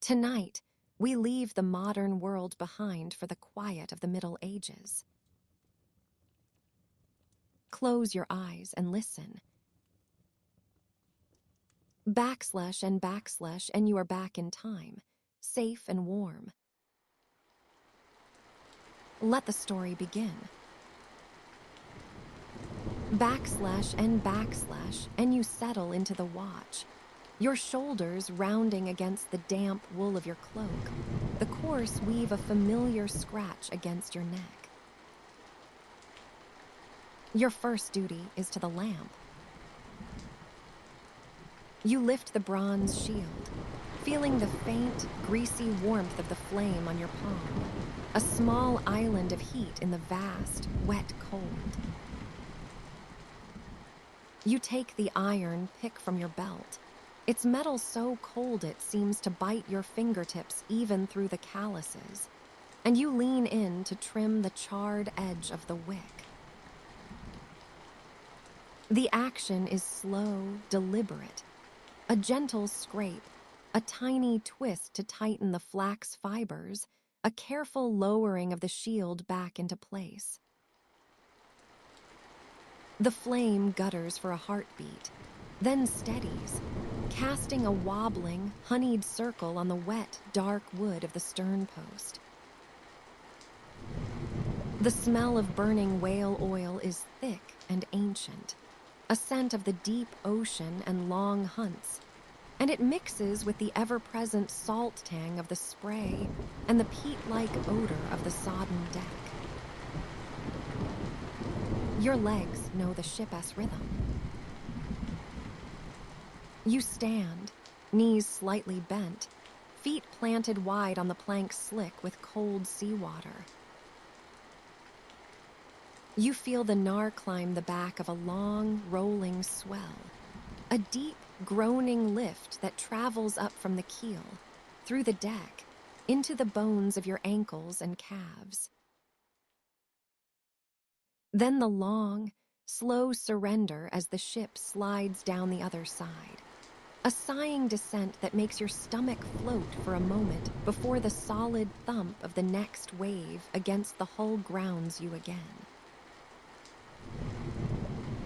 Tonight, we leave the modern world behind for the quiet of the Middle Ages. Close your eyes and listen. Backslash and you are back in time, safe and warm. Let the story begin. Backslash and you settle into the watch, your shoulders rounding against the damp wool of your cloak. The course weave a familiar scratch against your neck. Your first duty is to the lamp. You lift the bronze shield, feeling the faint, greasy warmth of the flame on your palm, a small island of heat in the vast, wet cold. You take the iron pick from your belt, its metal so cold it seems to bite your fingertips even through the calluses, and you lean in to trim the charred edge of the wick. The action is slow, deliberate. A gentle scrape, a tiny twist to tighten the flax fibers, a careful lowering of the shield back into place. The flame gutters for a heartbeat, then steadies, casting a wobbling, honeyed circle on the wet, dark wood of the stern post. The smell of burning whale oil is thick and ancient, a scent of the deep ocean and long hunts, and it mixes with the ever-present salt tang of the spray and the peat-like odor of the sodden deck. Your legs know the ship's rhythm. You stand, knees slightly bent, feet planted wide on the plank slick with cold seawater. You feel the knarr climb the back of a long, rolling swell, a deep, groaning lift that travels up from the keel, through the deck, into the bones of your ankles and calves. Then the long, slow surrender as the ship slides down the other side, a sighing descent that makes your stomach float for a moment before the solid thump of the next wave against the hull grounds you again.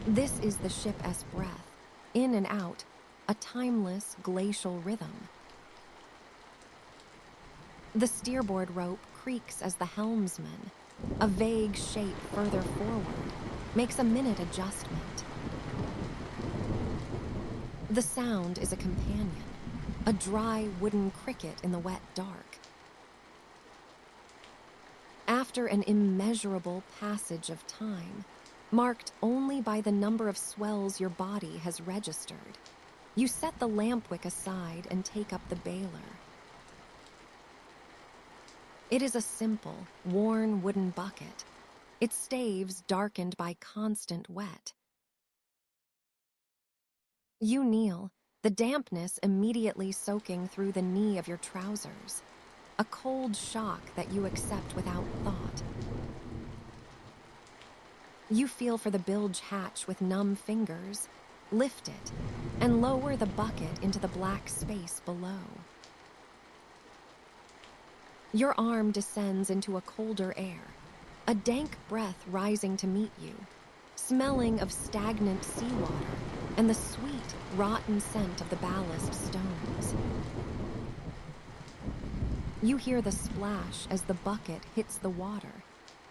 This is the ship's breath, in and out, a timeless glacial rhythm. The steerboard rope creaks as the helmsman, a vague shape further forward, makes a minute adjustment. The sound is a companion, a dry wooden cricket in the wet dark. After an immeasurable passage of time, marked only by the number of swells your body has registered, you set the lampwick aside and take up the bailer. It is a simple, worn wooden bucket, its staves darkened by constant wet. You kneel, the dampness immediately soaking through the knee of your trousers, a cold shock that you accept without thought. You feel for the bilge hatch with numb fingers, lift it, and lower the bucket into the black space below. Your arm descends into a colder air, a dank breath rising to meet you, smelling of stagnant seawater and the sweet, rotten scent of the ballast stones. You hear the splash as the bucket hits the water,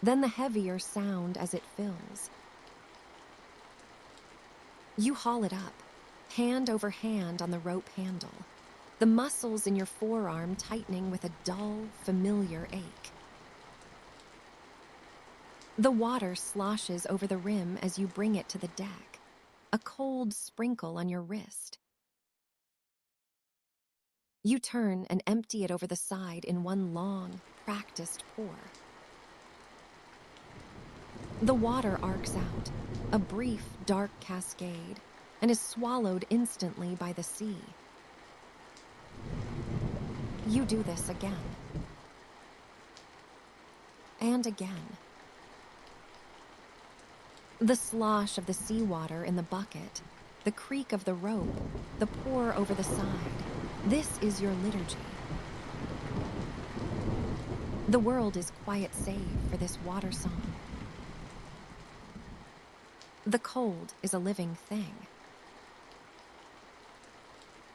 then the heavier sound as it fills. You haul it up, hand over hand on the rope handle, the muscles in your forearm tightening with a dull, familiar ache. The water sloshes over the rim as you bring it to the deck, a cold sprinkle on your wrist. You turn and empty it over the side in one long, practiced pour. The water arcs out, a brief, dark cascade, and is swallowed instantly by the sea. You do this again. And again. The slosh of the seawater in the bucket, the creak of the rope, the pour over the side. This is your liturgy. The world is quiet save for this water song. The cold is a living thing.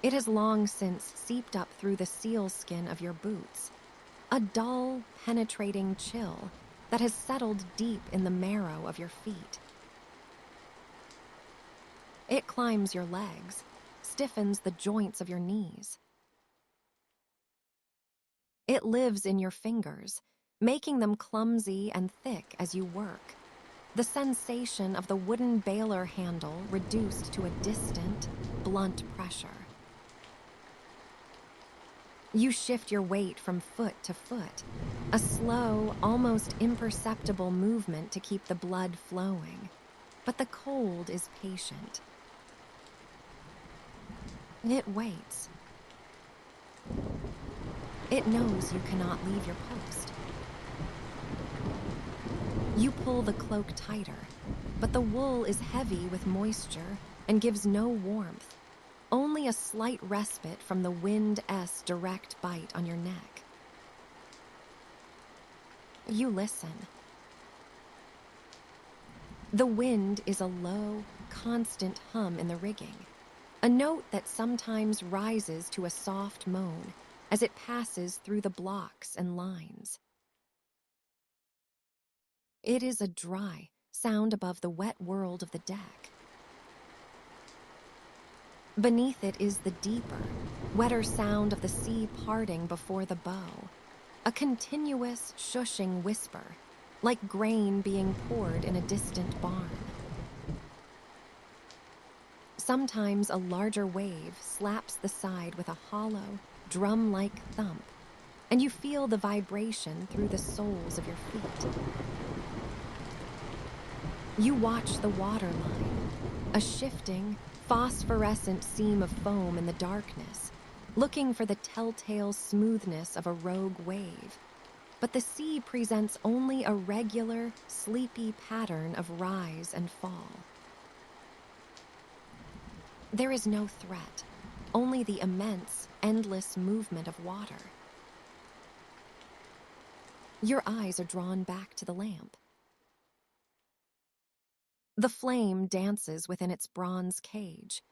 It has long since seeped up through the sealskin of your boots, a dull, penetrating chill that has settled deep in the marrow of your feet. It climbs your legs, stiffens the joints of your knees. It lives in your fingers, making them clumsy and thick as you work. The sensation of the wooden baler handle reduced to a distant, blunt pressure. You shift your weight from foot to foot, a slow, almost imperceptible movement to keep the blood flowing. But the cold is patient. It waits. It knows you cannot leave your post. You pull the cloak tighter, but the wool is heavy with moisture and gives no warmth, only a slight respite from the wind's direct bite on your neck. You listen. The wind is a low, constant hum in the rigging, a note that sometimes rises to a soft moan as it passes through the blocks and lines. It is a dry sound above the wet world of the deck. Beneath it is the deeper, wetter sound of the sea parting before the bow, a continuous shushing whisper, like grain being poured in a distant barn. Sometimes a larger wave slaps the side with a hollow, drum-like thump, and you feel the vibration through the soles of your feet. You watch the waterline, a shifting, phosphorescent seam of foam in the darkness, looking for the telltale smoothness of a rogue wave. But the sea presents only a regular, sleepy pattern of rise and fall. There is no threat, only the immense, endless movement of water. Your eyes are drawn back to the lamp. The flame dances within its bronze cage,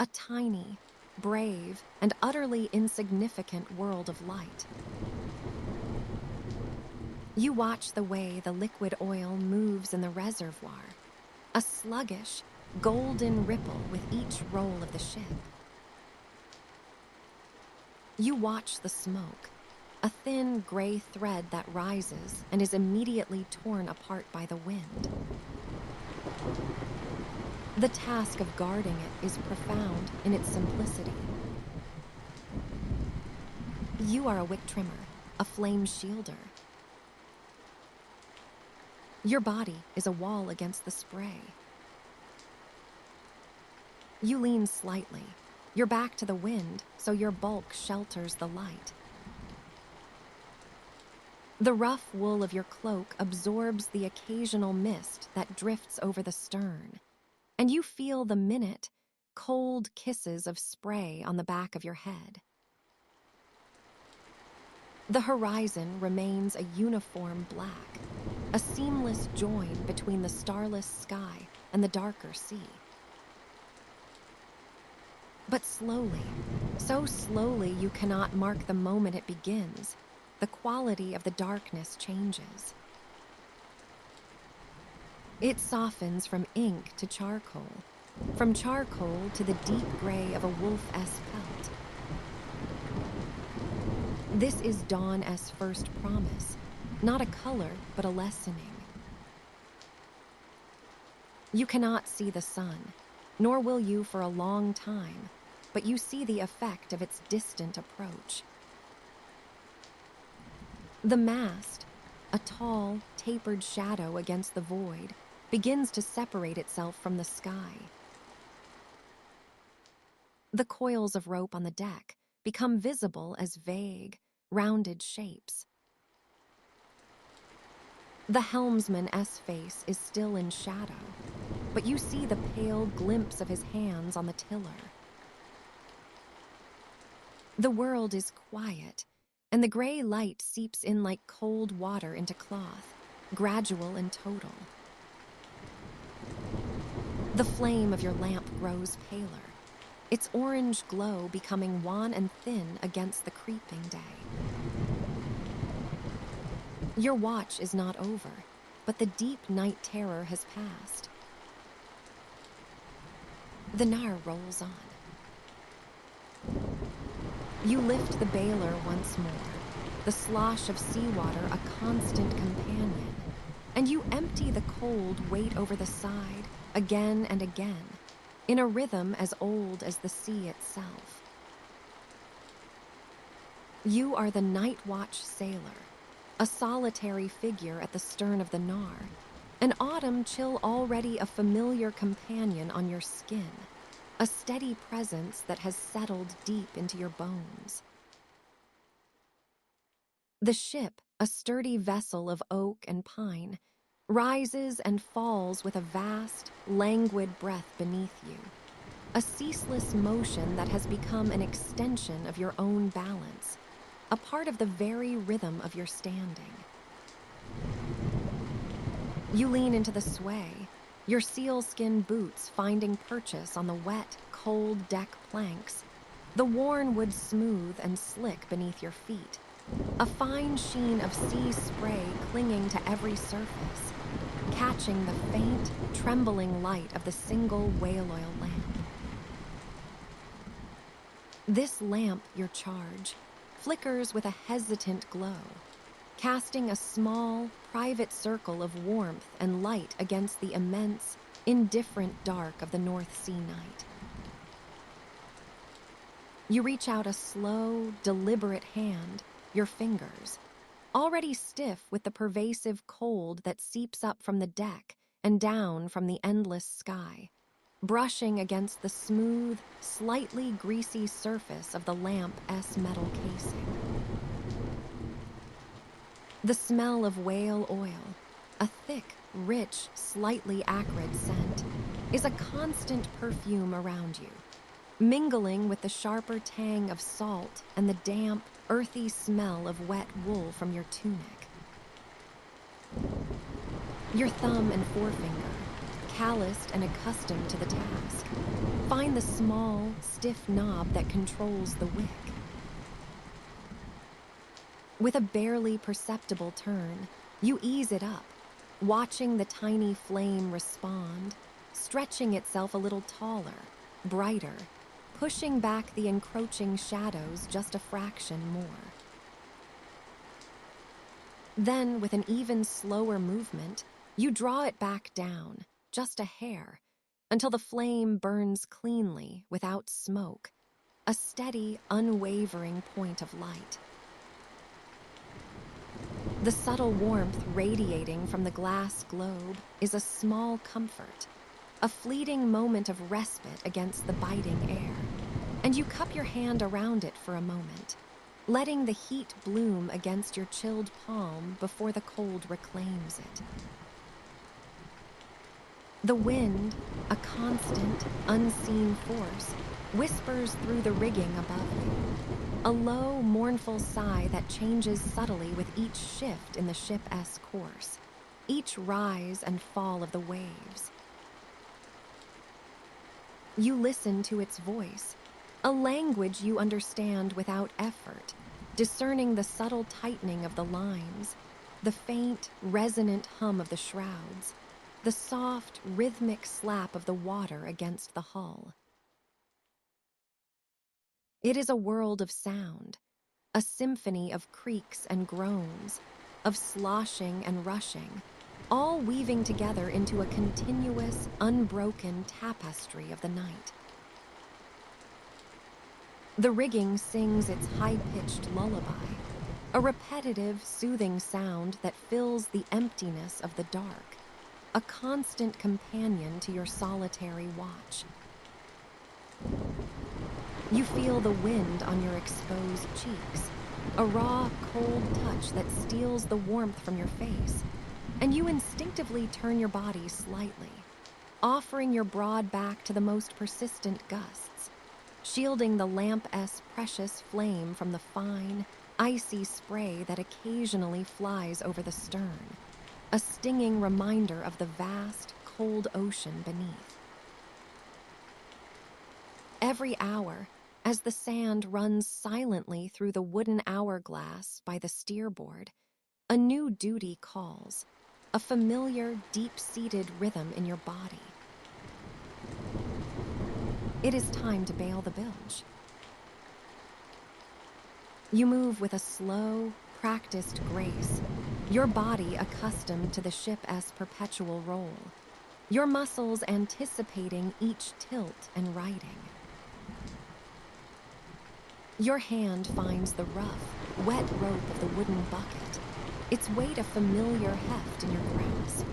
a tiny, brave, and utterly insignificant world of light. You watch the way the liquid oil moves in the reservoir, a sluggish, golden ripple with each roll of the ship. You watch the smoke, a thin gray thread that rises and is immediately torn apart by the wind. The task of guarding it is profound in its simplicity. You are a wick trimmer, a flame shielder. Your body is a wall against the spray. You lean slightly, your back to the wind, so your bulk shelters the light. The rough wool of your cloak absorbs the occasional mist that drifts over the stern, and you feel the minute, cold kisses of spray on the back of your head. The horizon remains a uniform black, a seamless join between the starless sky and the darker sea. But slowly, so slowly you cannot mark the moment it begins, the quality of the darkness changes. It softens from ink to charcoal, from charcoal to the deep gray of a wolf-esque pelt. This is dawn's first promise, not a color, but a lessening. You cannot see the sun, nor will you for a long time, but you see the effect of its distant approach. The mast, a tall, tapered shadow against the void, begins to separate itself from the sky. The coils of rope on the deck become visible as vague, rounded shapes. The helmsman's face is still in shadow, but you see the pale glimpse of his hands on the tiller. The world is quiet, and the gray light seeps in like cold water into cloth, gradual and total. The flame of your lamp grows paler, its orange glow becoming wan and thin against the creeping day. Your watch is not over, but the deep night terror has passed. The knarr rolls on. You lift the bailer once more, the slosh of seawater a constant companion, and you empty the cold weight over the side again and again, in a rhythm as old as the sea itself. You are the night watch sailor, a solitary figure at the stern of the knarr, an autumn chill already a familiar companion on your skin, a steady presence that has settled deep into your bones. The ship, a sturdy vessel of oak and pine, rises and falls with a vast, languid breath beneath you, a ceaseless motion that has become an extension of your own balance, a part of the very rhythm of your standing. You lean into the sway, your sealskin boots finding purchase on the wet, cold deck planks, the worn wood smooth and slick beneath your feet, a fine sheen of sea spray clinging to every surface, catching the faint, trembling light of the single whale oil lamp. This lamp, your charge, flickers with a hesitant glow, casting a small, private circle of warmth and light against the immense, indifferent dark of the North Sea night. You reach out a slow, deliberate hand, your fingers, already stiff with the pervasive cold that seeps up from the deck and down from the endless sky, brushing against the smooth, slightly greasy surface of the lamp's metal casing. The smell of whale oil, a thick, rich, slightly acrid scent, is a constant perfume around you, mingling with the sharper tang of salt and the damp, earthy smell of wet wool from your tunic. Your thumb and forefinger, calloused and accustomed to the task, find the small, stiff knob that controls the wick. With a barely perceptible turn, you ease it up, watching the tiny flame respond, stretching itself a little taller, brighter, pushing back the encroaching shadows just a fraction more. Then, with an even slower movement, you draw it back down, just a hair, until the flame burns cleanly, without smoke, a steady, unwavering point of light. The subtle warmth radiating from the glass globe is a small comfort, a fleeting moment of respite against the biting air, and you cup your hand around it for a moment, letting the heat bloom against your chilled palm before the cold reclaims it. The wind, a constant, unseen force, whispers through the rigging above you, a low, mournful sigh that changes subtly with each shift in the ship's course, each rise and fall of the waves. You listen to its voice, a language you understand without effort, discerning the subtle tightening of the lines, the faint, resonant hum of the shrouds, the soft, rhythmic slap of the water against the hull. It is a world of sound, a symphony of creaks and groans, of sloshing and rushing, all weaving together into a continuous, unbroken tapestry of the night. The rigging sings its high-pitched lullaby, a repetitive, soothing sound that fills the emptiness of the dark, a constant companion to your solitary watch. You feel the wind on your exposed cheeks, a raw, cold touch that steals the warmth from your face, and you instinctively turn your body slightly, offering your broad back to the most persistent gusts, shielding the lamp's precious flame from the fine, icy spray that occasionally flies over the stern, a stinging reminder of the vast, cold ocean beneath. Every hour, as the sand runs silently through the wooden hourglass by the steerboard, a new duty calls, a familiar, deep-seated rhythm in your body. It is time to bail the bilge. You move with a slow, practiced grace, your body accustomed to the ship's perpetual roll, your muscles anticipating each tilt and righting. Your hand finds the rough, wet rope of the wooden bucket, its weight a familiar heft in your grasp.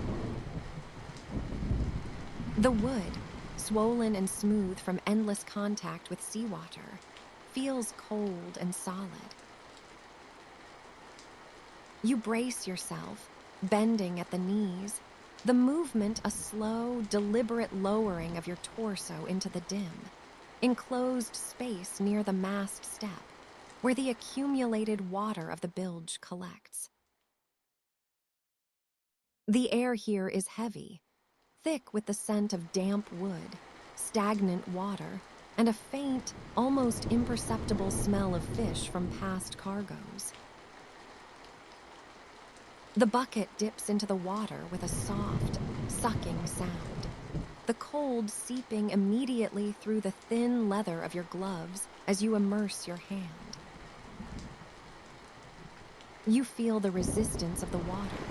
The wood, swollen and smooth from endless contact with seawater, feels cold and solid. You brace yourself, bending at the knees, the movement a slow, deliberate lowering of your torso into the dim, enclosed space near the mast step, where the accumulated water of the bilge collects. The air here is heavy, thick with the scent of damp wood, stagnant water, and a faint, almost imperceptible smell of fish from past cargoes. The bucket dips into the water with a soft, sucking sound, the cold seeping immediately through the thin leather of your gloves as you immerse your hand. You feel the resistance of the water,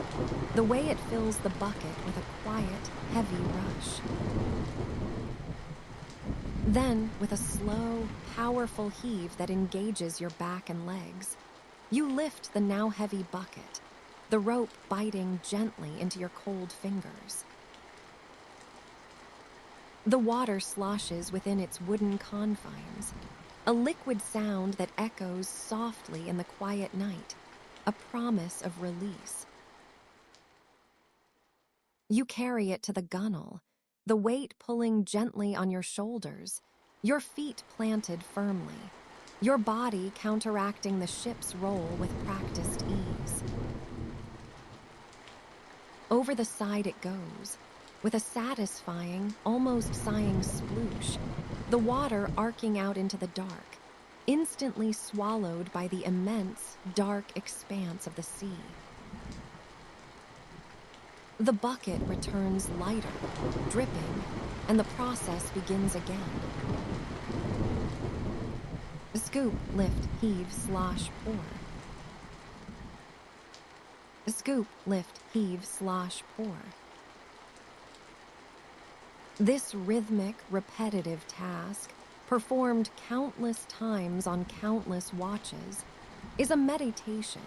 the way it fills the bucket with a quiet, heavy rush. Then, with a slow, powerful heave that engages your back and legs, you lift the now heavy bucket, the rope biting gently into your cold fingers. The water sloshes within its wooden confines, a liquid sound that echoes softly in the quiet night, a promise of release. You carry it to the gunwale, the weight pulling gently on your shoulders, your feet planted firmly, your body counteracting the ship's roll with practiced ease. Over the side it goes, with a satisfying, almost sighing sploosh, the water arcing out into the dark, instantly swallowed by the immense, dark expanse of the sea. The bucket returns lighter, dripping, and the process begins again. Scoop, lift, heave, slosh, pour. Scoop, lift, heave, slosh, pour. This rhythmic, repetitive task, performed countless times on countless watches, is a meditation,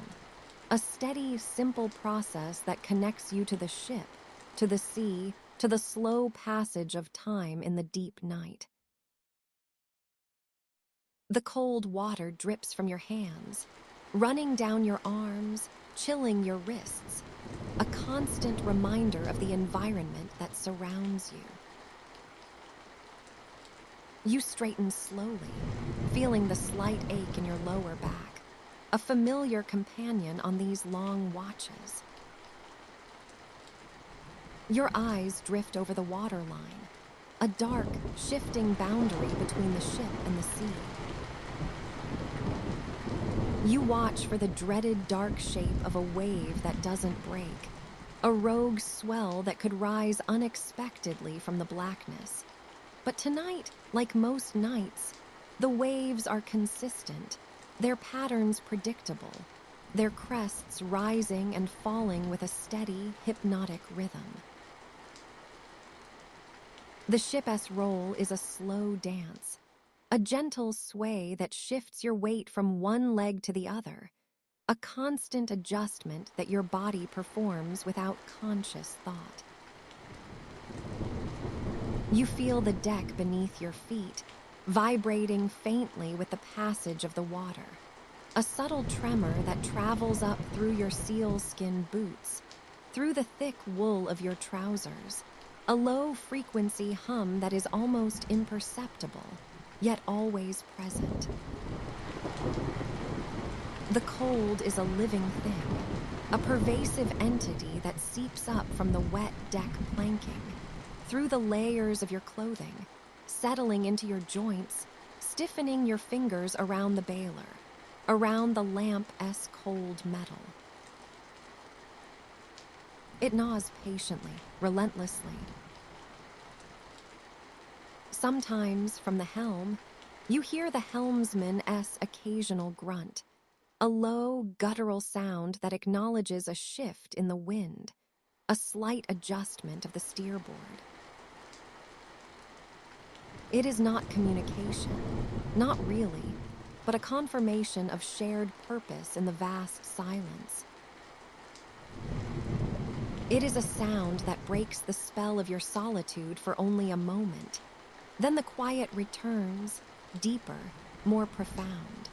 a steady, simple process that connects you to the ship, to the sea, to the slow passage of time in the deep night. The cold water drips from your hands, running down your arms, chilling your wrists, a constant reminder of the environment that surrounds you. You straighten slowly, feeling the slight ache in your lower back, a familiar companion on these long watches. Your eyes drift over the waterline, a dark, shifting boundary between the ship and the sea. You watch for the dreaded dark shape of a wave that doesn't break, a rogue swell that could rise unexpectedly from the blackness. But tonight, like most nights, the waves are consistent, their patterns predictable, their crests rising and falling with a steady, hypnotic rhythm. The ship's roll is a slow dance, a gentle sway that shifts your weight from one leg to the other, a constant adjustment that your body performs without conscious thought. You feel the deck beneath your feet, vibrating faintly with the passage of the water, a subtle tremor that travels up through your sealskin boots, through the thick wool of your trousers, a low-frequency hum that is almost imperceptible, yet always present. The cold is a living thing, a pervasive entity that seeps up from the wet deck planking, through the layers of your clothing, settling into your joints, stiffening your fingers around the bailer, around the lamp-esque cold metal. It gnaws patiently, relentlessly. Sometimes, from the helm, you hear the helmsman's occasional grunt, a low, guttural sound that acknowledges a shift in the wind, a slight adjustment of the steerboard. It is not communication, not really, but a confirmation of shared purpose in the vast silence. It is a sound that breaks the spell of your solitude for only a moment. Then the quiet returns, deeper, more profound.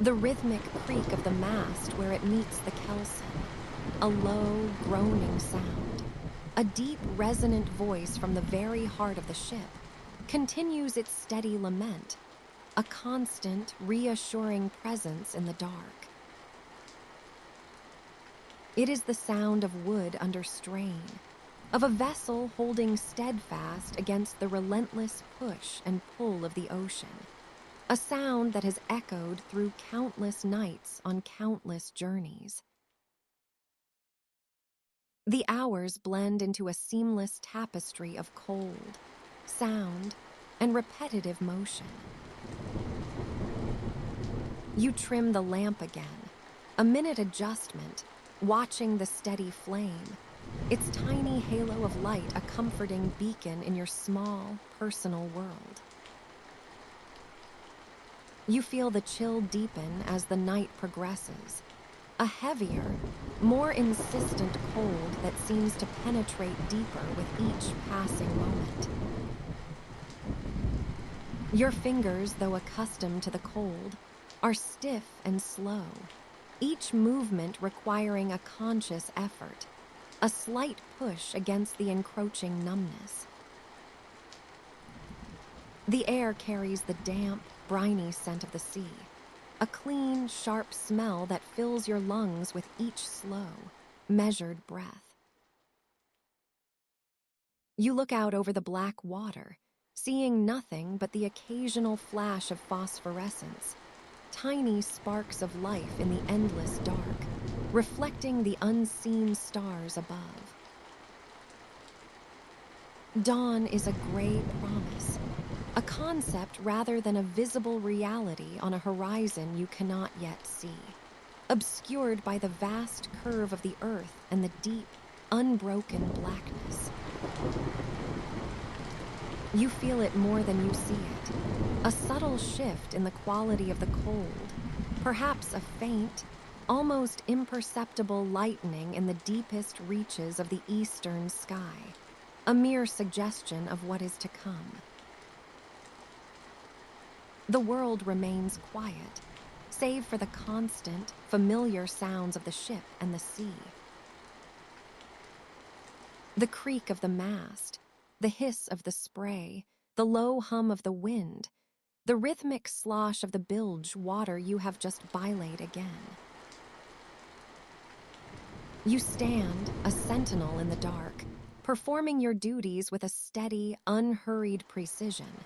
The rhythmic creak of the mast where it meets the keelson, a low, groaning sound, a deep, resonant voice from the very heart of the ship, continues its steady lament, a constant, reassuring presence in the dark. It is the sound of wood under strain, of a vessel holding steadfast against the relentless push and pull of the ocean, a sound that has echoed through countless nights on countless journeys. The hours blend into a seamless tapestry of cold, sound, and repetitive motion. You trim the lamp again, a minute adjustment, watching the steady flame, its tiny halo of light a comforting beacon in your small, personal world. You feel the chill deepen as the night progresses, a heavier, more insistent cold that seems to penetrate deeper with each passing moment. Your fingers, though accustomed to the cold, are stiff and slow, each movement requiring a conscious effort, a slight push against the encroaching numbness. The air carries the damp, briny scent of the sea, a clean, sharp smell that fills your lungs with each slow, measured breath. You look out over the black water, seeing nothing but the occasional flash of phosphorescence, tiny sparks of life in the endless dark, reflecting the unseen stars above. Dawn is a gray promise, a concept rather than a visible reality on a horizon you cannot yet see, obscured by the vast curve of the earth and the deep, unbroken blackness. You feel it more than you see it, a subtle shift in the quality of the cold, perhaps a faint, almost imperceptible lightening in the deepest reaches of the eastern sky, a mere suggestion of what is to come. The world remains quiet, save for the constant, familiar sounds of the ship and the sea. The creak of the mast, the hiss of the spray, the low hum of the wind, the rhythmic slosh of the bilge water you have just belayed again. You stand, a sentinel in the dark, performing your duties with a steady, unhurried precision,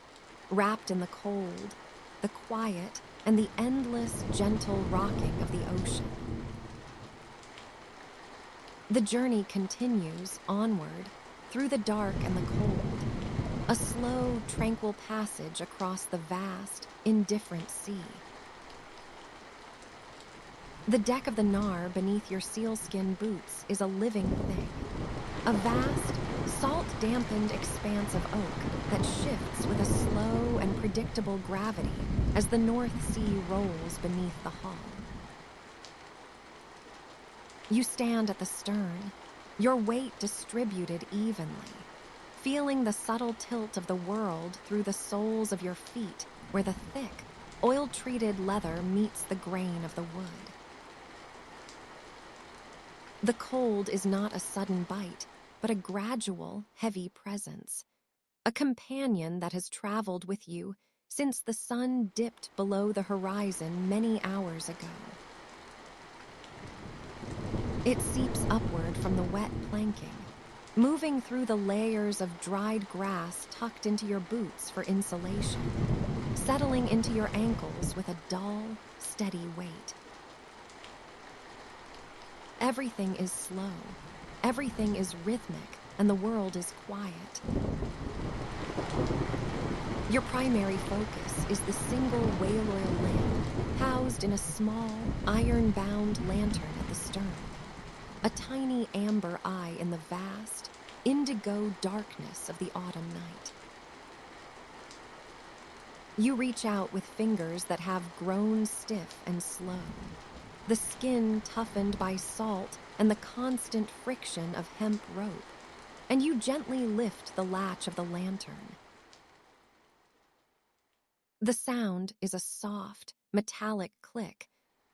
wrapped in the cold, the quiet, and the endless, gentle rocking of the ocean. The journey continues onward, through the dark and the cold, a slow, tranquil passage across the vast, indifferent sea. The deck of the knarr beneath your sealskin boots is a living thing, a vast, salt-dampened expanse of oak that shifts with a slow and predictable gravity as the North Sea rolls beneath the hull. You stand at the stern, your weight distributed evenly, feeling the subtle tilt of the world through the soles of your feet where the thick, oil-treated leather meets the grain of the wood. The cold is not a sudden bite, but a gradual, heavy presence, a companion that has traveled with you, since the sun dipped below the horizon many hours ago. It seeps upward from the wet planking, moving through the layers of dried grass tucked into your boots for insulation, settling into your ankles with a dull, steady weight. Everything is slow, everything is rhythmic, and the world is quiet. Your primary focus is the single whale oil lamp housed in a small, iron-bound lantern at the stern, a tiny amber eye in the vast, indigo darkness of the autumn night. You reach out with fingers that have grown stiff and slow, the skin toughened by salt and the constant friction of hemp rope, and you gently lift the latch of the lantern. The sound is a soft, metallic click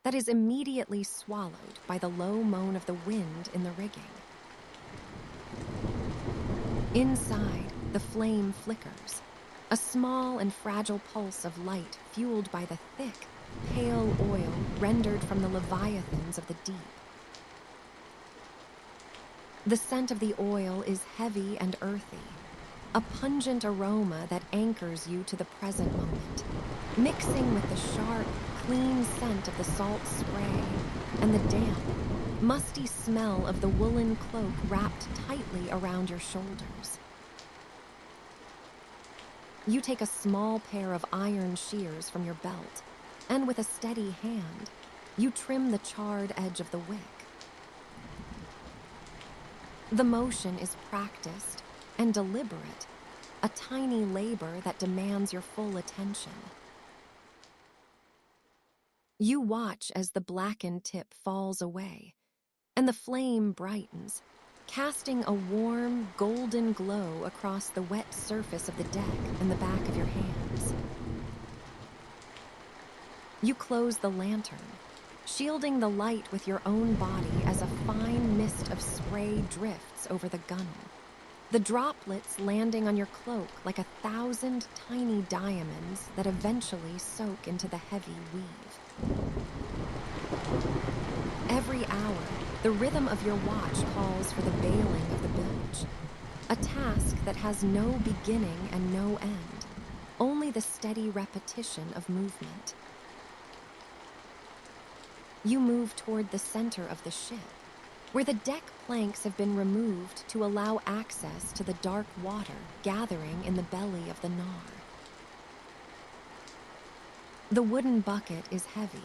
that is immediately swallowed by the low moan of the wind in the rigging. Inside, the flame flickers, a small and fragile pulse of light fueled by the thick, pale oil rendered from the leviathans of the deep. The scent of the oil is heavy and earthy, a pungent aroma that anchors you to the present moment, mixing with the sharp, clean scent of the salt spray and the damp, musty smell of the woolen cloak wrapped tightly around your shoulders. You take a small pair of iron shears from your belt, and with a steady hand, you trim the charred edge of the wick. The motion is practiced and deliberate, a tiny labor that demands your full attention. You watch as the blackened tip falls away, and the flame brightens, casting a warm, golden glow across the wet surface of the deck and the back of your hands. You close the lantern, shielding the light with your own body as a fine mist of spray drifts over the gunwale, the droplets landing on your cloak like 1,000 tiny diamonds that eventually soak into the heavy weave. Every hour, the rhythm of your watch calls for the bailing of the bilge, a task that has no beginning and no end, only the steady repetition of movement. You move toward the center of the ship, where the deck planks have been removed to allow access to the dark water gathering in the belly of the knarr. The wooden bucket is heavy,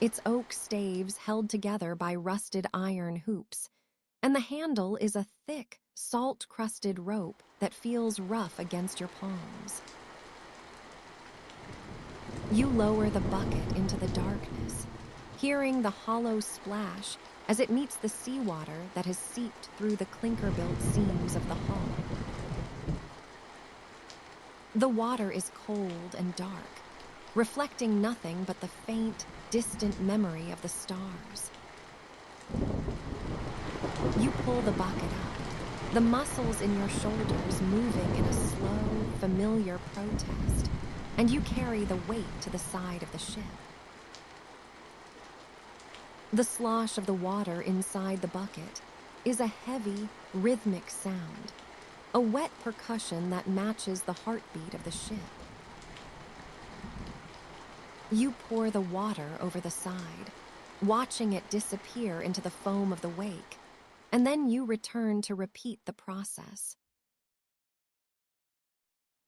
its oak staves held together by rusted iron hoops, and the handle is a thick, salt-crusted rope that feels rough against your palms. You lower the bucket into the darkness, hearing the hollow splash as it meets the seawater that has seeped through the clinker-built seams of the hull. The water is cold and dark, reflecting nothing but the faint, distant memory of the stars. You pull the bucket up, the muscles in your shoulders moving in a slow, familiar protest, and you carry the weight to the side of the ship. The slosh of the water inside the bucket is a heavy, rhythmic sound, a wet percussion that matches the heartbeat of the ship. You pour the water over the side, watching it disappear into the foam of the wake, and then you return to repeat the process.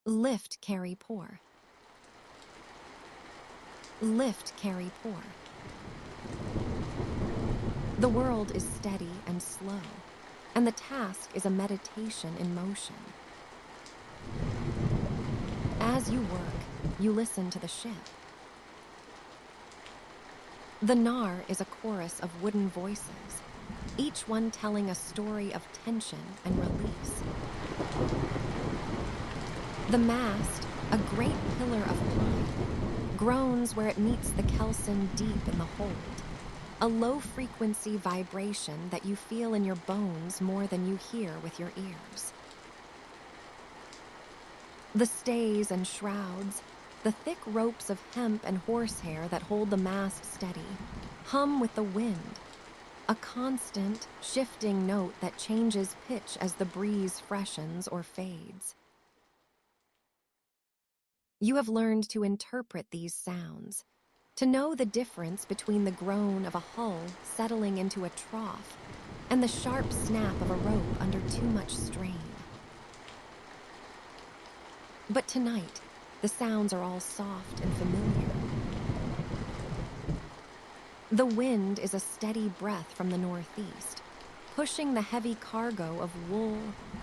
Lift, carry, pour. Lift, carry, pour. The world is steady and slow, and the task is a meditation in motion. As you work, you listen to the ship. The knarr is a chorus of wooden voices, each one telling a story of tension and release. The mast, a great pillar of pine, groans where it meets the keelson deep in the hold, a low-frequency vibration that you feel in your bones more than you hear with your ears. The stays and shrouds, The thick ropes of hemp and horsehair that hold the mast steady hum with the wind, a constant, shifting note that changes pitch as the breeze freshens or fades. You have learned to interpret these sounds, to know the difference between the groan of a hull settling into a trough and the sharp snap of a rope under too much strain. But tonight, the sounds are all soft and familiar. The wind is a steady breath from the northeast, pushing the heavy cargo of wool,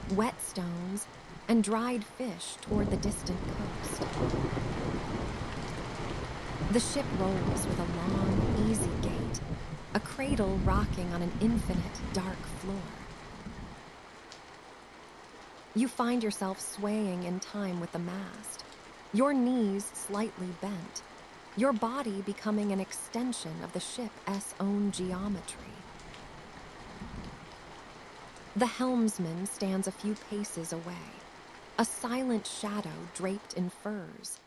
whetstones, and dried fish toward the distant coast. The ship rolls with a long, easy gait, a cradle rocking on an infinite, dark floor. You find yourself swaying in time with the mast, your knees slightly bent, your body becoming an extension of the ship's own geometry. The helmsman stands a few paces away, a silent shadow draped in furs,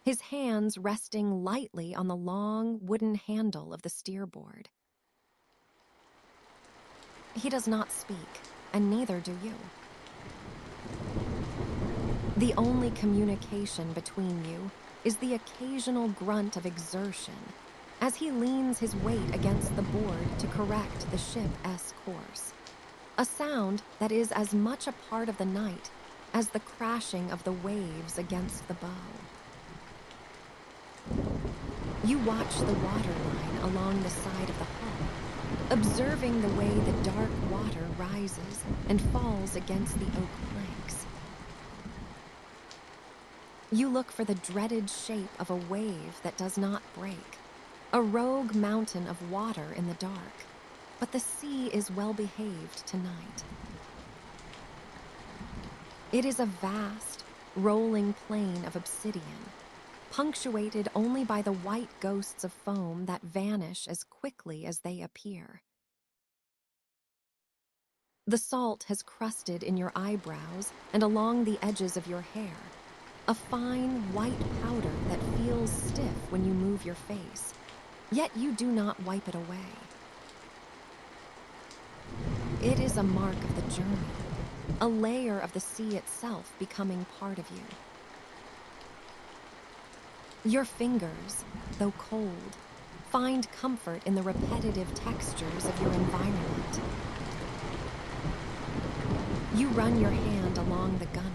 his hands resting lightly on the long wooden handle of the steerboard. He does not speak, and neither do you. The only communication between you is the occasional grunt of exertion as he leans his weight against the board to correct the ship's course, a sound that is as much a part of the night as the crashing of the waves against the bow. You watch the waterline along the side of the hull, observing the way the dark water rises and falls against the oak planks. You look for the dreaded shape of a wave that does not break, a rogue mountain of water in the dark, but the sea is well behaved tonight. It is a vast, rolling plain of obsidian, punctuated only by the white ghosts of foam that vanish as quickly as they appear. The salt has crusted in your eyebrows and along the edges of your hair, a fine white powder that feels stiff when you move your face, yet you do not wipe it away. It is a mark of the journey, a layer of the sea itself becoming part of you. Your fingers, though cold, find comfort in the repetitive textures of your environment. You run your hand along the gunwale,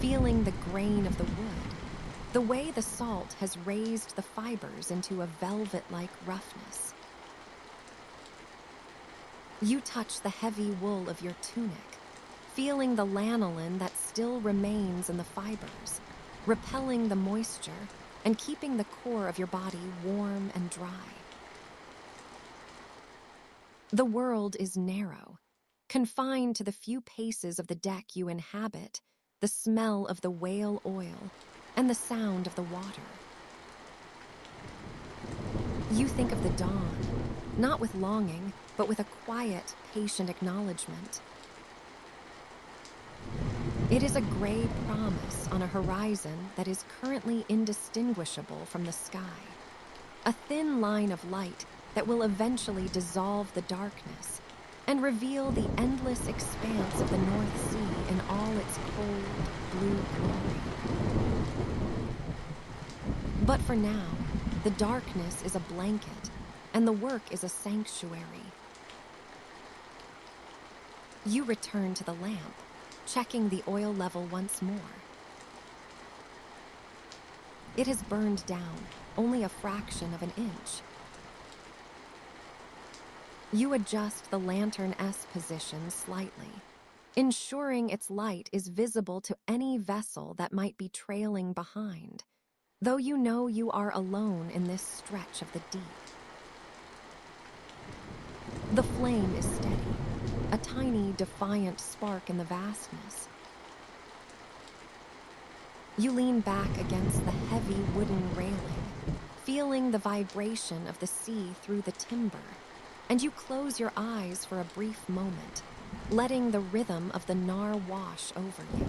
feeling the grain of the wood, the way the salt has raised the fibers into a velvet-like roughness. You touch the heavy wool of your tunic, feeling the lanolin that still remains in the fibers, repelling the moisture and keeping the core of your body warm and dry. The world is narrow, confined to the few paces of the deck you inhabit, the smell of the whale oil, and the sound of the water. You think of the dawn, not with longing, but with a quiet, patient acknowledgement. It is a gray promise on a horizon that is currently indistinguishable from the sky, a thin line of light that will eventually dissolve the darkness and reveal the endless expanse of the North Sea in all its cold, blue glory. But for now, the darkness is a blanket, and the work is a sanctuary. You return to the lamp, checking the oil level once more. It has burned down only a fraction of an inch. You adjust the lantern's position slightly, ensuring its light is visible to any vessel that might be trailing behind, though you know you are alone in this stretch of the deep. The flame is steady, a tiny, defiant spark in the vastness. You lean back against the heavy wooden railing, feeling the vibration of the sea through the timber, and you close your eyes for a brief moment, letting the rhythm of the knarr wash over you.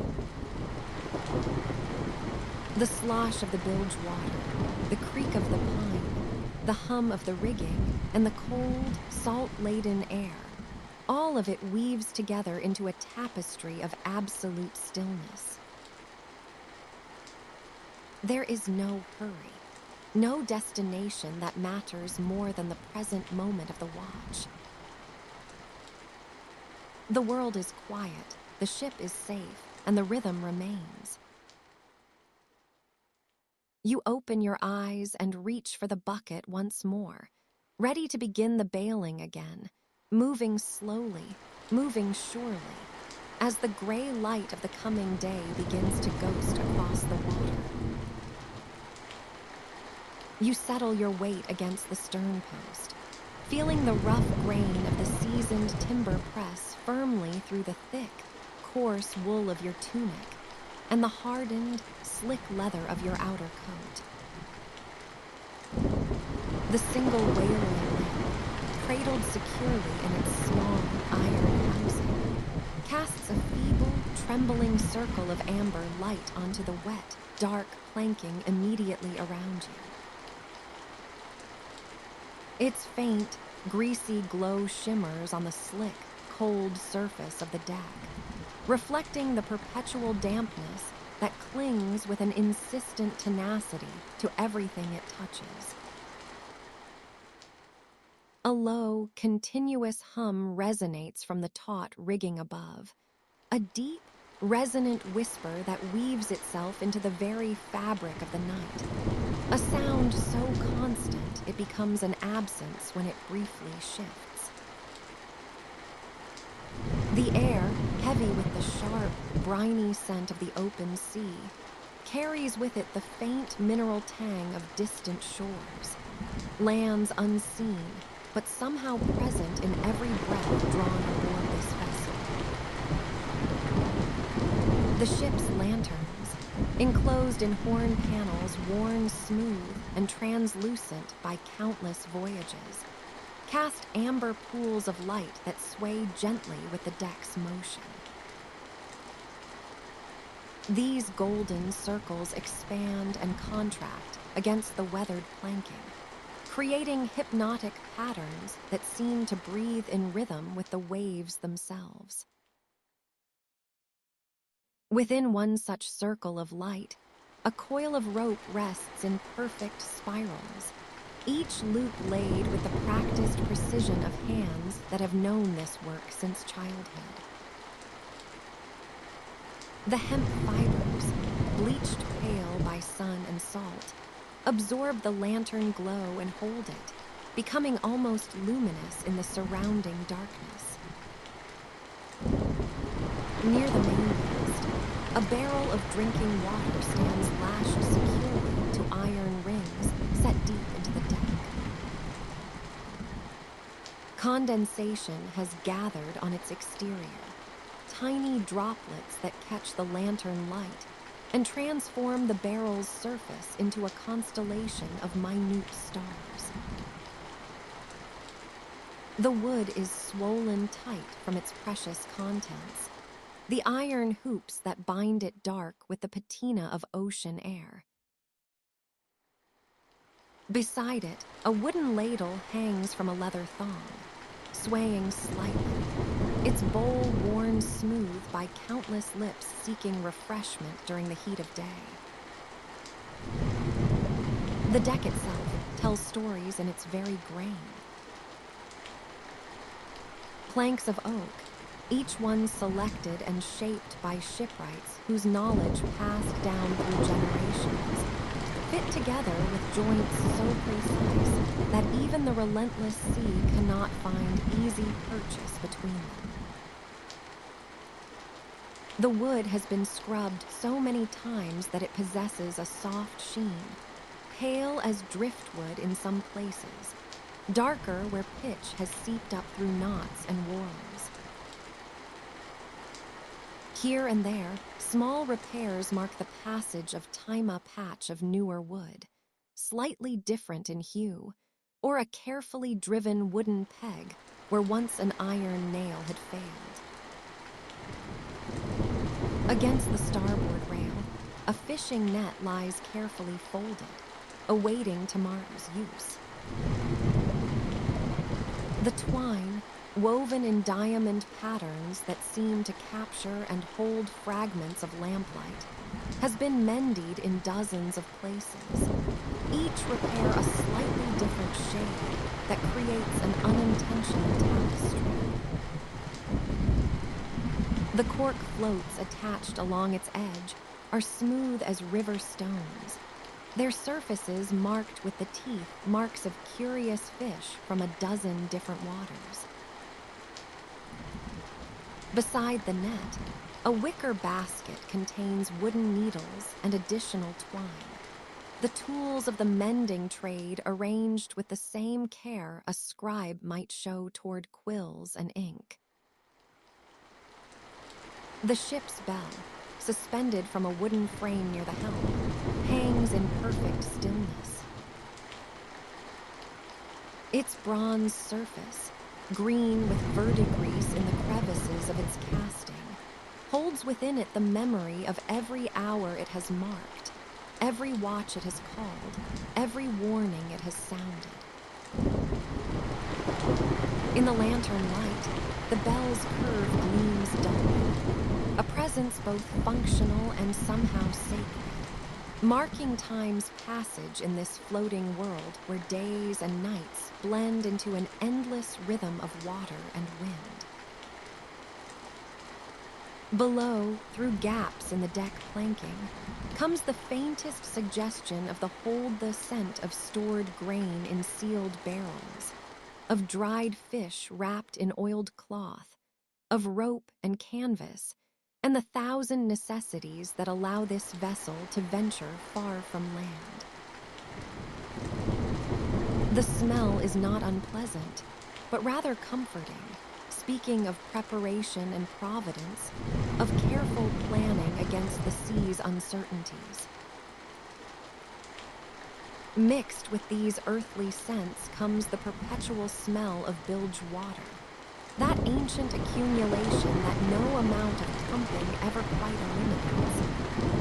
The slosh of the bilge water, the creak of the pine, the hum of the rigging, and the cold, salt-laden air, all of it weaves together into a tapestry of absolute stillness. There is no hurry, no destination that matters more than the present moment of the watch. The world is quiet, the ship is safe, and the rhythm remains. You open your eyes and reach for the bucket once more, ready to begin the bailing again, moving slowly, moving surely, as the gray light of the coming day begins to ghost across the water. You settle your weight against the stern post, feeling the rough grain of the seasoned timber press firmly through the thick, coarse wool of your tunic and the hardened, slick leather of your outer coat. The single whaling lamp, cradled securely in its small iron housing, casts a feeble, trembling circle of amber light onto the wet, dark planking immediately around you. Its faint, greasy glow shimmers on the slick, cold surface of the deck, reflecting the perpetual dampness that clings with an insistent tenacity to everything it touches. A low, continuous hum resonates from the taut rigging above, a deep, resonant whisper that weaves itself into the very fabric of the night, a sound so constant it becomes an absence when it briefly shifts. The air, heavy with the sharp, briny scent of the open sea, carries with it the faint mineral tang of distant shores, lands unseen, but somehow present in every breath drawn aboard this vessel. The ship's lanterns, enclosed in horn panels worn smooth and translucent by countless voyages, cast amber pools of light that sway gently with the deck's motion. These golden circles expand and contract against the weathered planking, creating hypnotic patterns that seem to breathe in rhythm with the waves themselves. Within one such circle of light, a coil of rope rests in perfect spirals, each loop laid with the practiced precision of hands that have known this work since childhood. The hemp fibers, bleached pale by sun and salt, absorb the lantern glow and hold it, becoming almost luminous in the surrounding darkness. Near the mainmast, a barrel of drinking water stands lashed securely to iron rings set deep into the deck. Condensation has gathered on its exterior, tiny droplets that catch the lantern light and transform the barrel's surface into a constellation of minute stars. The wood is swollen tight from its precious contents, the iron hoops that bind it dark with the patina of ocean air. Beside it, a wooden ladle hangs from a leather thong, swaying slightly, its bowl worn smooth by countless lips seeking refreshment during the heat of day. The deck itself tells stories in its very grain. Planks of oak, each one selected and shaped by shipwrights whose knowledge passed down through generations, fit together with joints so precise that even the relentless sea cannot find easy purchase between them. The wood has been scrubbed so many times that it possesses a soft sheen, pale as driftwood in some places, darker where pitch has seeped up through knots and whorls. Here and there, small repairs mark the passage of a patch of newer wood, slightly different in hue, or a carefully driven wooden peg where once an iron nail had failed. Against the starboard rail, a fishing net lies carefully folded, awaiting tomorrow's use. The twine, woven in diamond patterns that seem to capture and hold fragments of lamplight, has been mended in dozens of places. Each repair a slightly different shade that creates an unintentional tapestry. The cork floats attached along its edge are smooth as river stones, their surfaces marked with the teeth marks of curious fish from a dozen different waters. Beside the net, a wicker basket contains wooden needles and additional twine, the tools of the mending trade arranged with the same care a scribe might show toward quills and ink. The ship's bell, suspended from a wooden frame near the helm, hangs in perfect stillness. Its bronze surface, green with verdigris in the crevices of its casting, holds within it the memory of every hour it has marked, every watch it has called, every warning it has sounded. In the lantern light, the bell's curve gleams dully, a presence both functional and somehow sacred, marking time's passage in this floating world where days and nights blend into an endless rhythm of water and wind. Below, through gaps in the deck planking, comes the faintest suggestion of the hold-the scent of stored grain in sealed barrels, of dried fish wrapped in oiled cloth, of rope and canvas, and the thousand necessities that allow this vessel to venture far from land. The smell is not unpleasant, but rather comforting, speaking of preparation and providence, of careful planning against the sea's uncertainties. Mixed with these earthly scents comes the perpetual smell of bilge water, that ancient accumulation that no amount of pumping ever quite eliminates,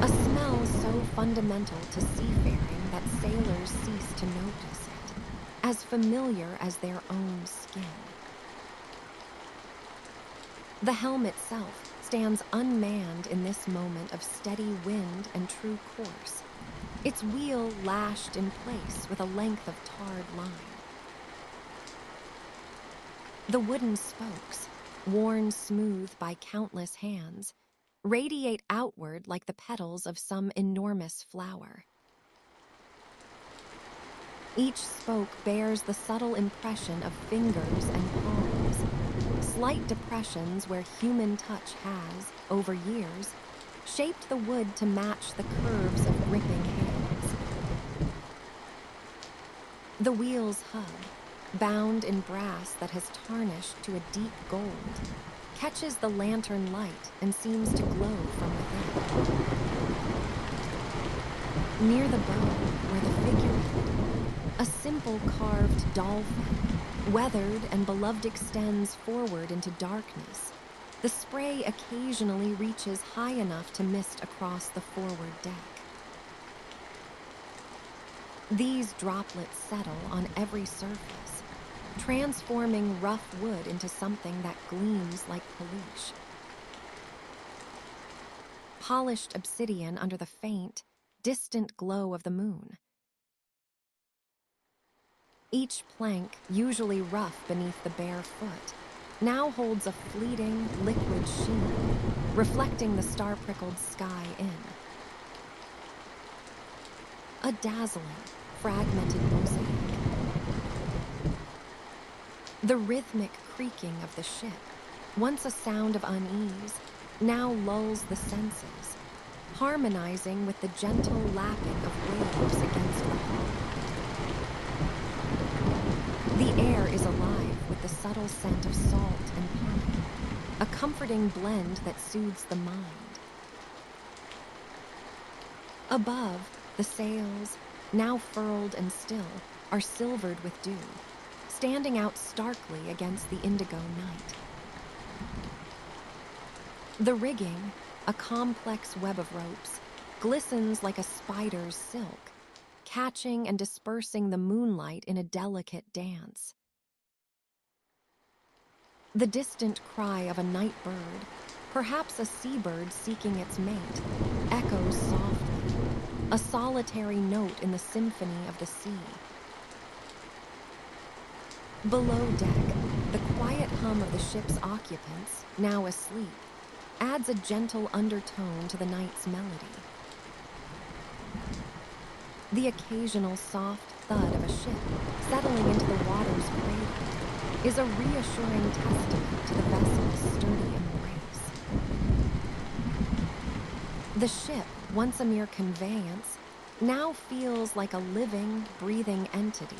a smell so fundamental to seafaring that sailors cease to notice it, as familiar as their own skin. The helm itself stands unmanned in this moment of steady wind and true course, its wheel lashed in place with a length of tarred line. The wooden spokes, worn smooth by countless hands, radiate outward like the petals of some enormous flower. Each spoke bears the subtle impression of fingers and palms, slight depressions where human touch has, over years, shaped the wood to match the curves of gripping hands. The wheel's hub, bound in brass that has tarnished to a deep gold, catches the lantern light and seems to glow from within. Near the bow, where the figurehead, a simple carved dolphin, weathered and beloved, extends forward into darkness, the spray occasionally reaches high enough to mist across the forward deck. These droplets settle on every surface, transforming rough wood into something that gleams like polish. Polished obsidian under the faint, distant glow of the moon. Each plank, usually rough beneath the bare foot, now holds a fleeting, liquid sheen, reflecting the star-prickled sky in. A dazzling, fragmented mosaic. The rhythmic creaking of the ship, once a sound of unease, now lulls the senses, harmonizing with the gentle lapping of waves against the hull. The air is alive with the subtle scent of salt and pine, a comforting blend that soothes the mind. Above, the sails, now furled and still, are silvered with dew, standing out starkly against the indigo night. The rigging, a complex web of ropes, glistens like a spider's silk, catching and dispersing the moonlight in a delicate dance. The distant cry of a night bird, perhaps a seabird seeking its mate, echoes softly, a solitary note in the symphony of the sea. Below deck, the quiet hum of the ship's occupants, now asleep, adds a gentle undertone to the night's melody. The occasional soft thud of a ship settling into the water's cradle is a reassuring testament to the vessel's sturdy embrace. The ship, once a mere conveyance, now feels like a living, breathing entity,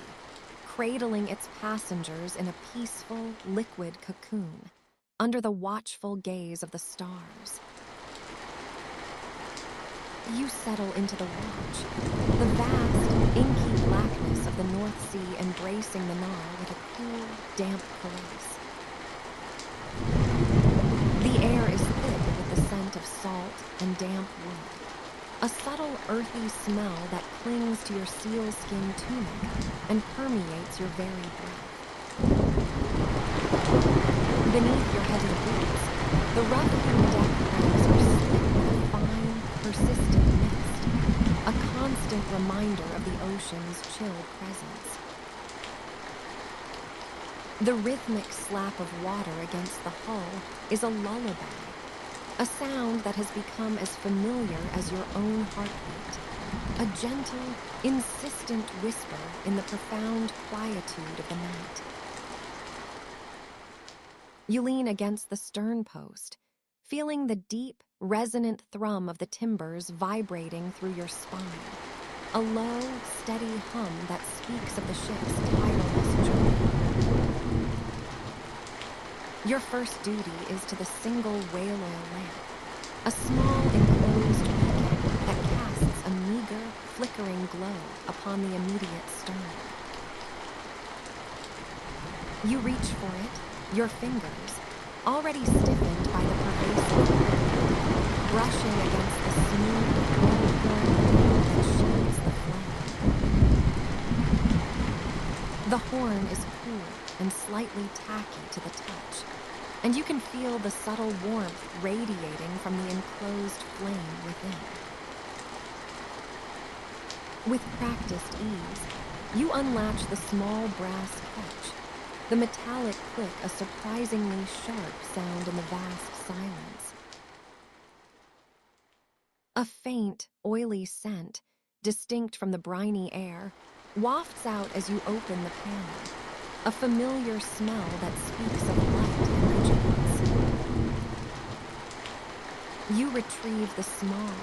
cradling its passengers in a peaceful, liquid cocoon, under the watchful gaze of the stars. You settle into the watch, the vast, inky blackness of the North Sea embracing the knarr with a cool, damp caress. The air is thick with the scent of salt and damp wood, a subtle, earthy smell that clings to your sealskin tunic and permeates your very breath. Beneath your heavy boots, the rough-hewn deck planks are slick with a fine, persistent mist, a constant reminder of the ocean's chill presence. The rhythmic slap of water against the hull is a lullaby, a sound that has become as familiar as your own heartbeat, a gentle, insistent whisper in the profound quietude of the night. You lean against the stern post, feeling the deep, resonant thrum of the timbers vibrating through your spine, a low, steady hum that speaks of the ship's tireless journey. Your first duty is to the single whale oil lamp, a small enclosed beacon that casts a meager, flickering glow upon the immediate stern. You reach for it, your fingers, already stiffened by the pervasive wind, brushing against the smooth, gold-horn blade that shields the flame. The horn is cool and slightly tacky to the touch, and you can feel the subtle warmth radiating from the enclosed flame within. With practiced ease, you unlatch the small brass catch, the metallic click a surprisingly sharp sound in the vast silence. A faint, oily scent, distinct from the briny air, wafts out as you open the panel, a familiar smell that speaks of light and vigilance. You retrieve the small,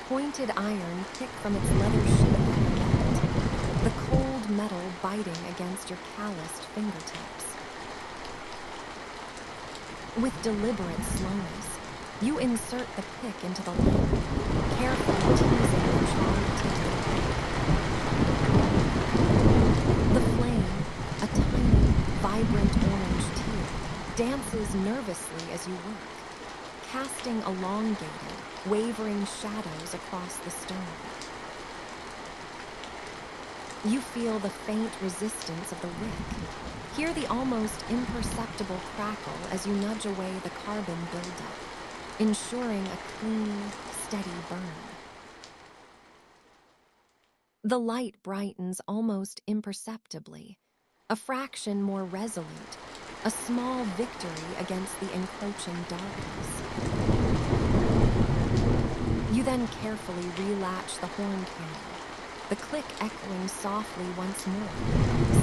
pointed iron pick from its leather sheath at your belt, the cold metal biting against your calloused fingertips. With deliberate slowness, you insert the pick into the lamp, carefully teasing the charred tip of the pick. The flame, a tiny, vibrant orange tear, dances nervously as you work, casting elongated, wavering shadows across the stern. You feel the faint resistance of the wick, hear the almost imperceptible crackle as you nudge away the carbon buildup, ensuring a clean, steady burn. The light brightens almost imperceptibly, a fraction more resolute, a small victory against the encroaching darkness. You then carefully relatch the horn panel, the click echoing softly once more,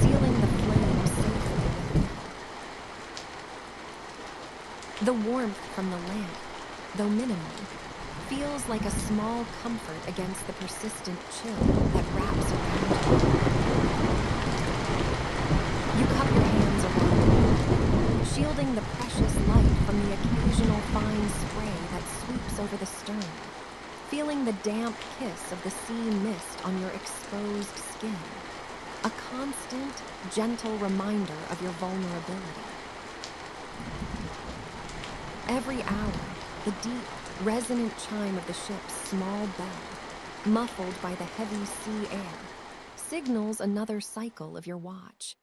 sealing the flame safely within. The warmth from the lamp, though minimal, feels like a small comfort against the persistent chill that wraps around you. You cup your hands around, shielding the precious light from the occasional fine spray that sweeps over the stern, feeling the damp kiss of the sea mist on your exposed skin, a constant, gentle reminder of your vulnerability. Every hour, the deep, resonant chime of the ship's small bell muffled by the heavy sea air, signals another cycle of your watch.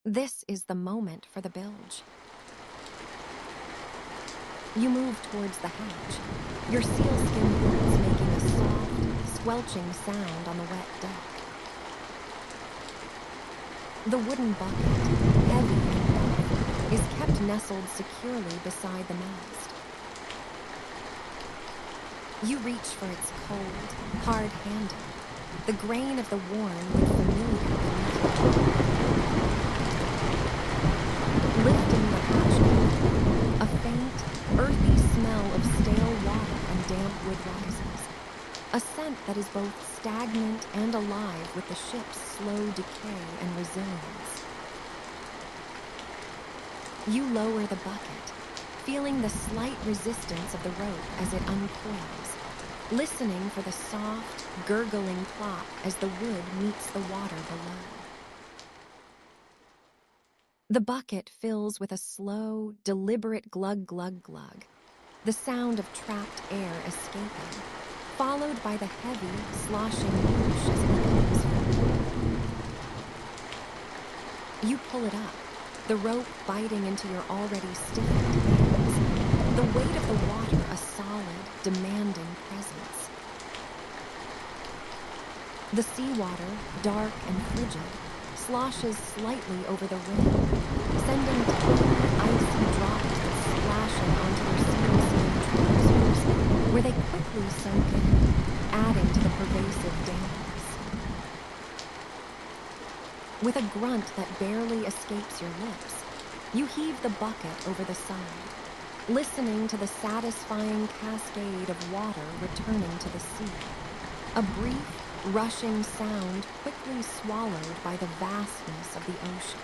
This is the moment for the bilge. You move towards the hatch, your sealskin boots making a soft, squelching sound on the wet deck. The wooden bucket, heavy and rough, is kept nestled securely beside the mast. You reach for its cold, hard handle, the grain of the worn but familiar beneath your toe. Lifting the hatch cover, a faint, earthy smell of stale water and damp wood rises, a scent that is both stagnant and alive with the ship's slow decay and resilience. You lower the bucket, feeling the slight resistance of the rope as it uncoils, listening for the soft, gurgling plop as the wood meets the water below. The bucket fills with a slow, deliberate glug-glug-glug, the sound of trapped air escaping, followed by the heavy, sloshing whoosh as it becomes full. You pull it up, the rope biting into your already stiffened hands, the weight of the water a solid, demanding presence. The seawater, dark and frigid, sloshes slightly over the rim, sending tiny, icy droplets splashing onto your sealskin trousers, where they quickly soak in, adding to the pervasive dampness. With a grunt that barely escapes your lips, you heave the bucket over the side, listening to the satisfying cascade of water returning to the sea, a brief, rushing sound quickly swallowed by the vastness of the ocean.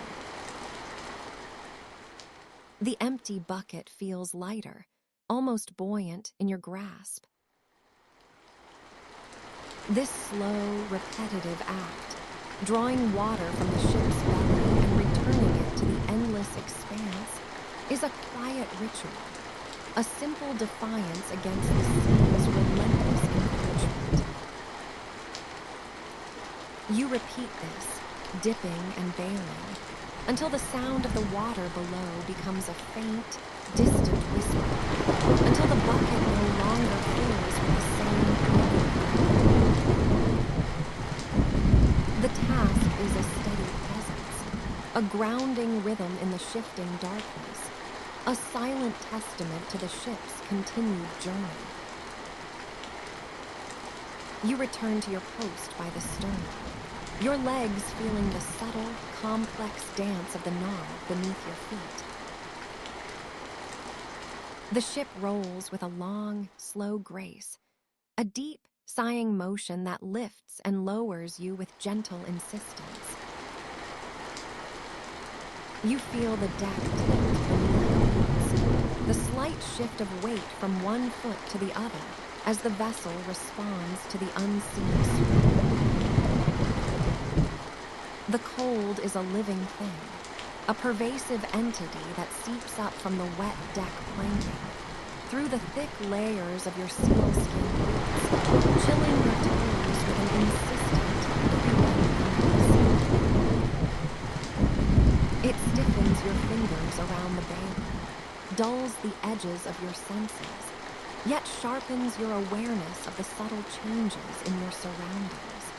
The empty bucket feels lighter, almost buoyant in your grasp. This slow, repetitive act, drawing water from the ship's belly and returning it to the endless expanse, is a quiet ritual, a simple defiance against the sea's relentless encroachment. You repeat this, dipping and bailing, until the sound of the water below becomes a faint, distant whisper, until the bucket no longer fills with the same The task is a steady presence, a grounding rhythm in the shifting darkness, a silent testament to the ship's continued journey. You return to your post by the stern, your legs feeling the subtle, complex dance of the knarr beneath your feet. The ship rolls with a long, slow grace, a deep, sighing motion that lifts and lowers you with gentle insistence. You feel the deck tilt beneath your boots, the slight shift of weight from one foot to the other as the vessel responds to the unseen swing. The cold is a living thing, a pervasive entity that seeps up from the wet deck planking, through the thick layers of your sealskin boots, chilling your toes with an insistent, creaking noise. It stiffens your fingers around the bailer, dulls the edges of your senses, yet sharpens your awareness of the subtle changes in your surroundings.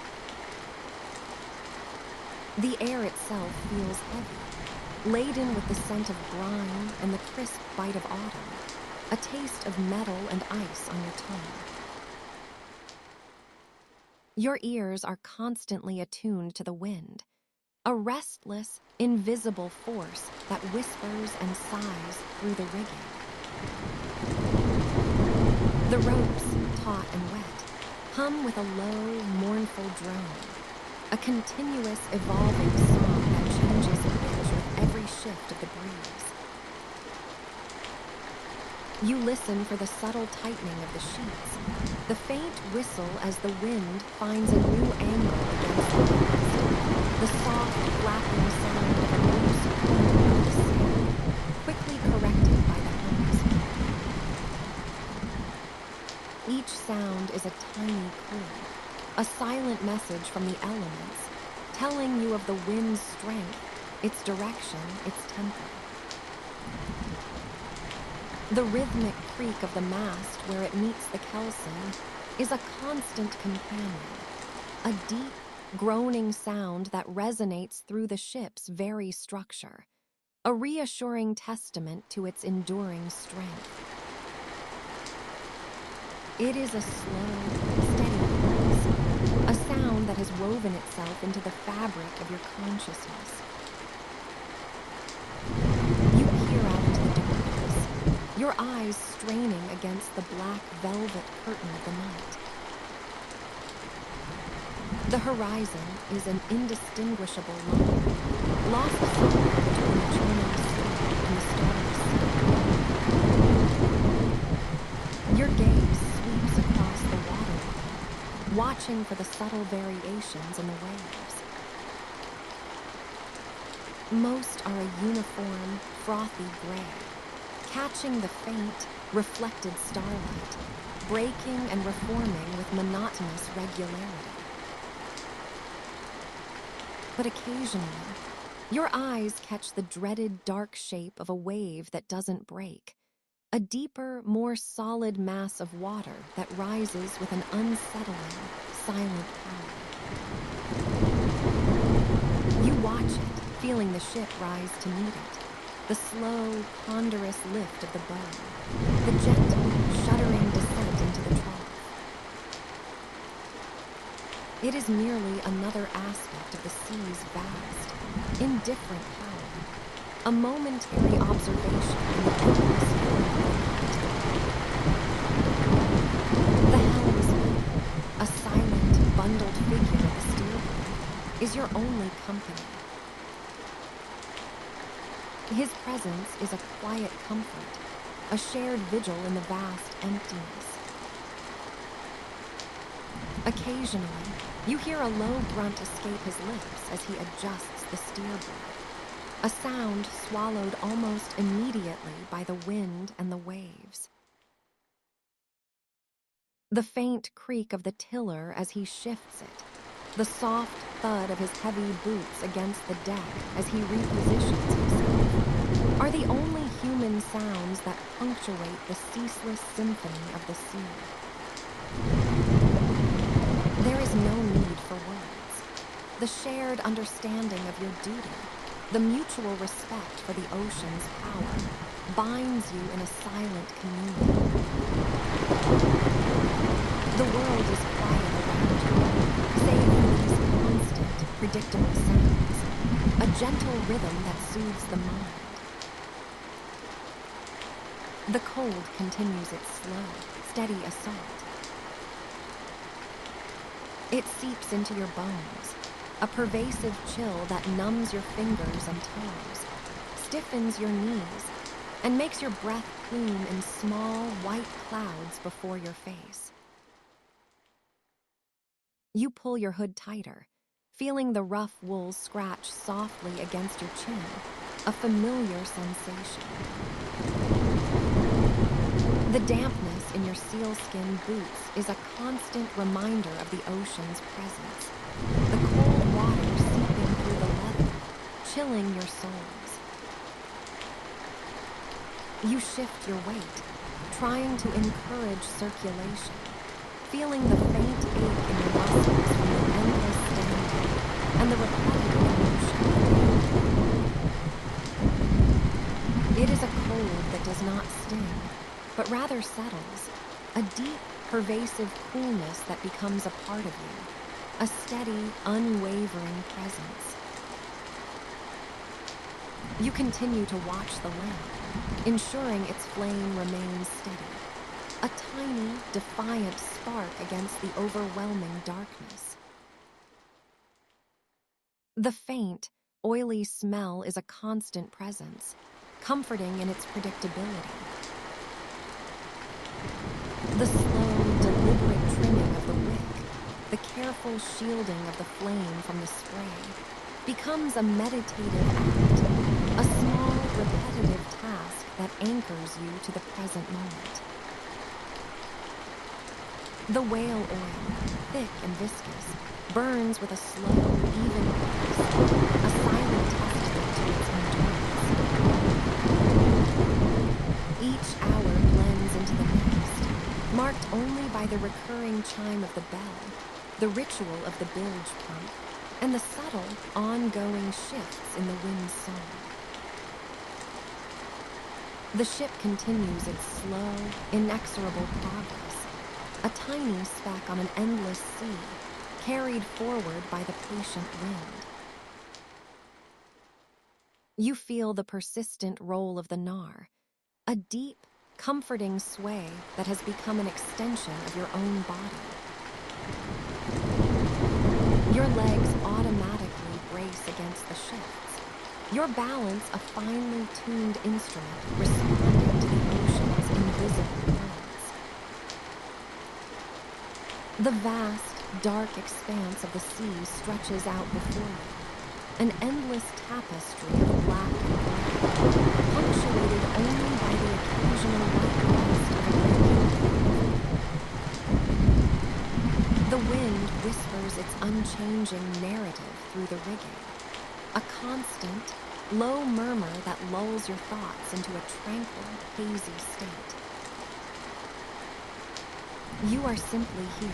The air itself feels heavy, laden with the scent of brine and the crisp bite of autumn, a taste of metal and ice on your tongue. Your ears are constantly attuned to the wind, a restless, invisible force that whispers and sighs through the rigging. The ropes, taut and wet, hum with a low, mournful drone, a continuous, evolving song that changes pitch with every shift of the breeze. You listen for the subtle tightening of the sheets, the faint whistle as the wind finds a new angle against the mast, the soft, flapping sound of a loose corner of the sail, quickly corrected by the helmsman. Each sound is a tiny clue, a silent message from the elements, telling you of the wind's strength, its direction, its tempo. The rhythmic creak of the mast where it meets the keelson is a constant companion, a deep, groaning sound that resonates through the ship's very structure, a reassuring testament to its enduring strength. It is a slow, steady pulse, a sound that has woven itself into the fabric of your consciousness. You peer out into the darkness, your eyes straining against the black velvet curtain of the night. The horizon is an indistinguishable line, lost somewhere between the churning sea and the starless sea. Your gaze sweeps across the waterline, watching for the subtle variations in the waves. Most are a uniform, frothy gray, catching the faint, reflected starlight, breaking and reforming with monotonous regularity. But occasionally, your eyes catch the dreaded dark shape of a wave that doesn't break, a deeper, more solid mass of water that rises with an unsettling, silent power. You watch it, feeling the ship rise to meet it, the slow, ponderous lift of the bow, the gentle, shuddering descent into the trough. It is merely another aspect of the sea's vast, indifferent power, a momentary observation in the endless flow of the night. The helmsman, a silent, bundled figure at the steerboard, is your only company. His presence is a quiet comfort, a shared vigil in the vast emptiness. Occasionally, you hear a low grunt escape his lips as he adjusts the steerboard, a sound swallowed almost immediately by the wind and the waves. The faint creak of the tiller as he shifts it, the soft thud of his heavy boots against the deck as he repositions himself, are the only human sounds that punctuate the ceaseless symphony of the sea. There is no need for words. The shared understanding of your duty, the mutual respect for the ocean's power, binds you in a silent communion. The world is quiet around you, save for these constant, predictable sounds, a gentle rhythm that soothes the mind. The cold continues its slow, steady assault. It seeps into your bones, a pervasive chill that numbs your fingers and toes, stiffens your knees, and makes your breath plume in small, white clouds before your face. You pull your hood tighter, feeling the rough wool scratch softly against your chin, a familiar sensation. The dampness in your sealskin boots is a constant reminder of the ocean's presence, the cold water seeping through the leather, chilling your soles. You shift your weight, trying to encourage circulation, feeling the faint ache in your muscles from the endless standing and the repetitive motion. It is a cold that does not sting, but rather settles, a deep, pervasive coolness that becomes a part of you, a steady, unwavering presence. You continue to watch the lamp, ensuring its flame remains steady, a tiny, defiant spark against the overwhelming darkness. The faint, oily smell is a constant presence, comforting in its predictability. The slow, deliberate trimming of the wick, the careful shielding of the flame from the spray, becomes a meditative act, a small, repetitive task that anchors you to the present moment. The whale oil, thick and viscous, burns with a slow, even pace, a silent testament to its endurance. Each hour blends into the next, marked only by the recurring chime of the bell, the ritual of the bilge pump, and the subtle, ongoing shifts in the wind's song. The ship continues its slow, inexorable progress, a tiny speck on an endless sea, carried forward by the patient wind. You feel the persistent roll of the knarr, a deep, comforting sway that has become an extension of your own body. Your legs automatically brace against the shifts, your balance a finely tuned instrument responding to the ocean's invisible currents. The vast, dark expanse of the sea stretches out before you, an endless tapestry of black and gray, punctuated only by the occasional white crest of a breaking wave. The wind whispers its unchanging narrative through the rigging, a constant, low murmur that lulls your thoughts into a tranquil, hazy state. You are simply here,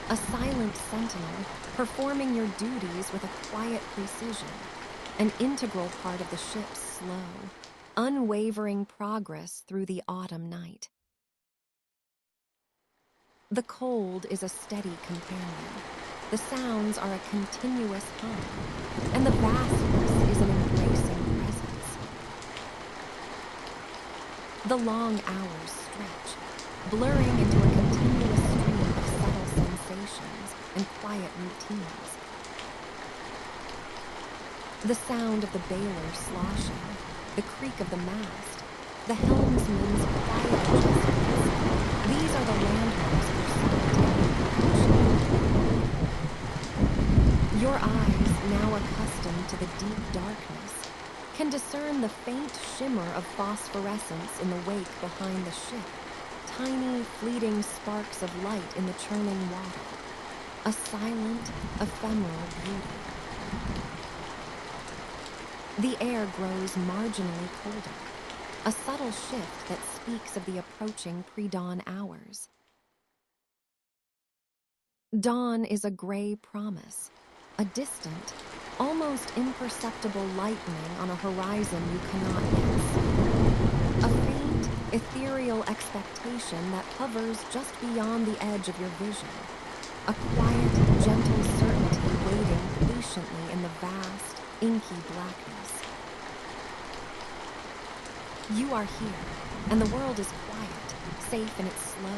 a silent sentinel, performing your duties with a quiet precision, an integral part of the ship's slow, unwavering progress through the autumn night. The cold is a steady companion, the sounds are a continuous hum, and the vastness is an embracing presence. The long hours stretch, blurring into a continuous stream of subtle sensations and quiet routines. The sound of the bailer sloshing, the creak of the mast, the helmsman's quiet adjustments, these are the landmarks of your solitary approach. Your eyes, now accustomed to the deep darkness, can discern the faint shimmer of phosphorescence in the wake behind the ship, tiny, fleeting sparks of light in the churning water, a silent, ephemeral beauty. The air grows marginally colder, a subtle shift that speaks of the approaching pre-dawn hours. Dawn is a gray promise, a distant, almost imperceptible lightening on a horizon you cannot yet see. A faint, ethereal expectation that hovers just beyond the edge of your vision. A quiet, gentle certainty waiting patiently in the vast, inky blackness. You are here, and the world is quiet, safe in its slow,